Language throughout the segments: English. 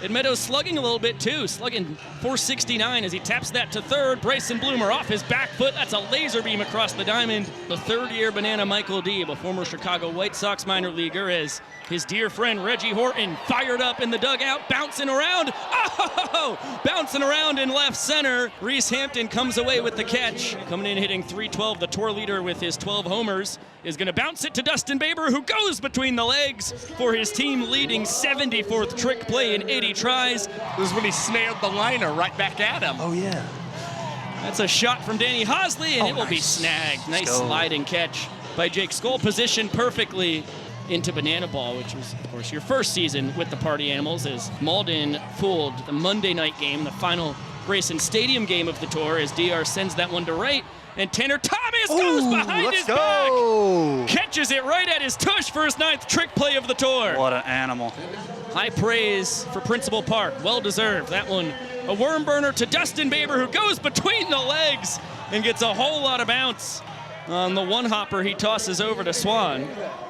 And Meadows slugging a little bit too, slugging 469 as he taps that to third. Bryson Bloomer off his back foot. That's a laser beam across the diamond. The third-year Banana Michael Deeb, a former Chicago White Sox minor leaguer, as his dear friend Reggie Horton fired up in the dugout, bouncing around. Oh, bouncing around in left center. Reese Hampton comes away with the catch. Coming in hitting .312, the tour leader with his 12 homers, is going to bounce it to Dustin Baber, who goes between the legs for his team-leading 74th trick play in 80 tries. This is when he snared the liner right back at him. Oh, yeah. That's a shot from Danny Hosley, and it will be snagged. Nice sliding catch by Jake Skoll, positioned perfectly into banana ball, which was, of course, your first season with the Party Animals, as Malden fooled the Monday night game, the final Grayson Stadium game of the tour, as DR sends that one to right, and Tanner Thomas goes behind his back, catches it right at his tush for his 9th trick play of the tour. What an animal. High praise for Principal Park, well deserved. That one, a worm burner to Dustin Baber, who goes between the legs and gets a whole lot of bounce on the one hopper he tosses over to Swan.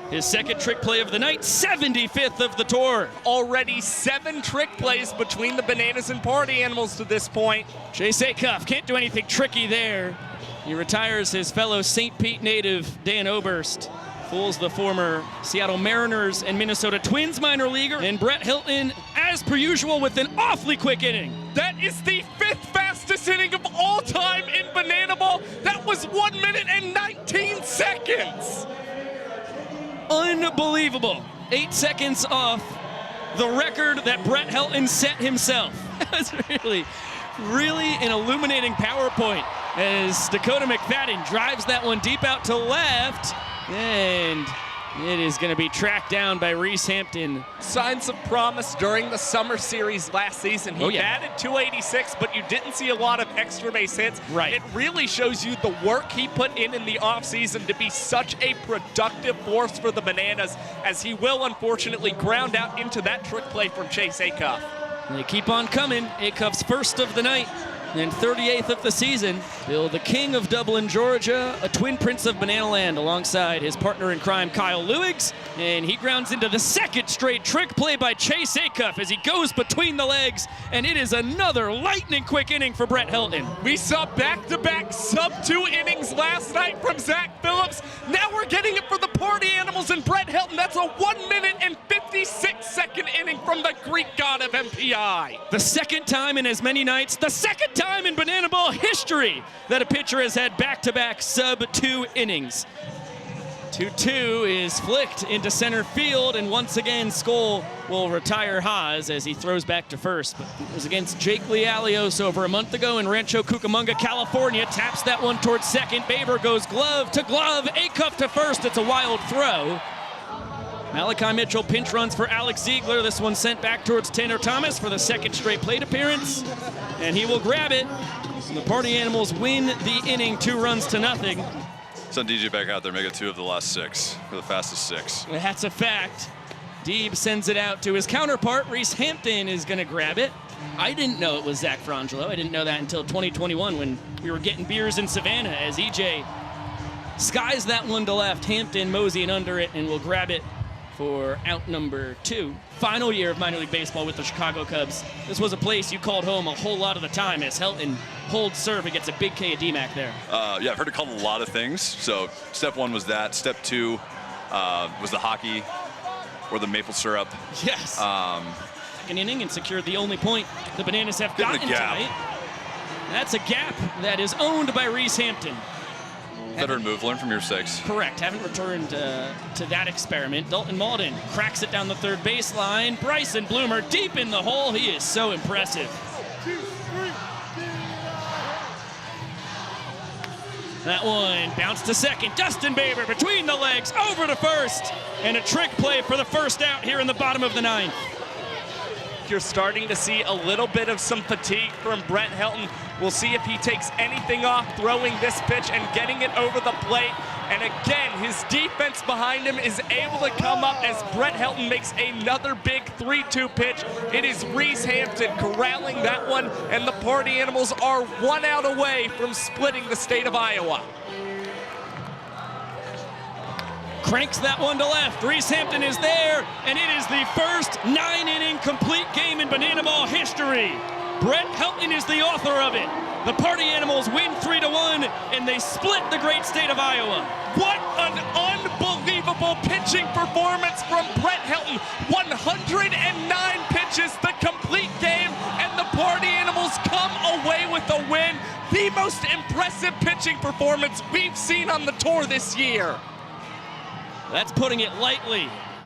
His 2nd trick play of the night, 75th of the tour. Already 7 trick plays between the Bananas and Party Animals to this point. Chase Acuff can't do anything tricky there. He retires his fellow St. Pete native Dan Oberst. Fools the former Seattle Mariners and Minnesota Twins minor leaguer. And Bret Helton, as per usual, with an awfully quick inning. That is the 5th fastest inning of all time in Banana Ball. That was 1 minute and 19 seconds. Unbelievable. 8 seconds off the record that Bret Helton set himself. That was really an illuminating PowerPoint as Dakota McFadden drives that one deep out to left, and it is going to be tracked down by Reese Hampton. Signs of promise during the summer series last season. He batted .286, but you didn't see a lot of extra base hits. Right. It really shows you the work he put in the offseason to be such a productive force for the Bananas, as he will unfortunately ground out into that trick play from Chase Acuff. They keep on coming. Acuff's 1st of the night and 38th of the season. Bill, the king of Dublin, Georgia, a twin prince of Banana Land, alongside his partner in crime, Kyle Lewigs. And he grounds into the 2nd straight trick play by Chase Acuff as he goes between the legs. And it is another lightning quick inning for Bret Helton. We saw back-to-back sub-2 innings last night from Zach Phillips. Now we're getting it for the Party Animals and Bret Helton. That's a 1 minute and 56-second inning from the Greek god of MPI. The 2nd time in as many nights, the 2nd time in Banana Ball history that a pitcher has had back-to-back sub-2 innings. 2-2 is flicked into center field, and once again Skoll will retire Haas as he throws back to first. But it was against Jake Lialios over a month ago in Rancho Cucamonga, California. Taps that one towards second. Baber goes glove to glove. Acuff to first. It's a wild throw. Malachi Mitchell pinch runs for Alex Ziegler. This one sent back towards Tanner Thomas for the 2nd straight plate appearance. And he will grab it. And the Party Animals win the inning 2-0. Send DJ back out there, make it 2 of the last 6, for the fastest 6. That's a fact. Deeb sends it out to his counterpart. Reese Hampton is going to grab it. I didn't know it was Zach Frangelo. I didn't know that until 2021 when we were getting beers in Savannah, as EJ skies that one to left. Hampton moseying under it and will grab it for out number 2. Final year of minor league baseball with the Chicago Cubs. This was a place you called home a whole lot of the time, as Helton holds serve and gets a big K of DMAC there. Yeah, I've heard it called a lot of things. So step 1 was that. Step 2 was the hockey or the maple syrup. Yes. 2nd inning and secured the only point the Bananas have gotten tonight. That's a gap that is owned by Reese Hampton. Veteran move, learn from your mistakes. Correct. Haven't returned to that experiment. Dalton Malden cracks it down the 3rd baseline. Bryson Bloomer deep in the hole. He is so impressive. That one bounced to second. Dustin Baber between the legs, over to first. And a trick play for the first out here in the bottom of the 9th. You're starting to see a little bit of some fatigue from Bret Helton. We'll see if he takes anything off throwing this pitch and getting it over the plate. And again, his defense behind him is able to come up as Bret Helton makes another big 3-2 pitch. It is Reese Hampton corralling that one, and the Party Animals are 1 out away from splitting the state of Iowa. Cranks that one to left. Reese Hampton is there, and it is the first 9-inning complete game in Banana Ball history. Bret Helton is the author of it. The Party Animals win 3-1, and they split the great state of Iowa. What an unbelievable pitching performance from Bret Helton. 109 pitches, the complete game, and the Party Animals come away with a win. The most impressive pitching performance we've seen on the tour this year. That's putting it lightly.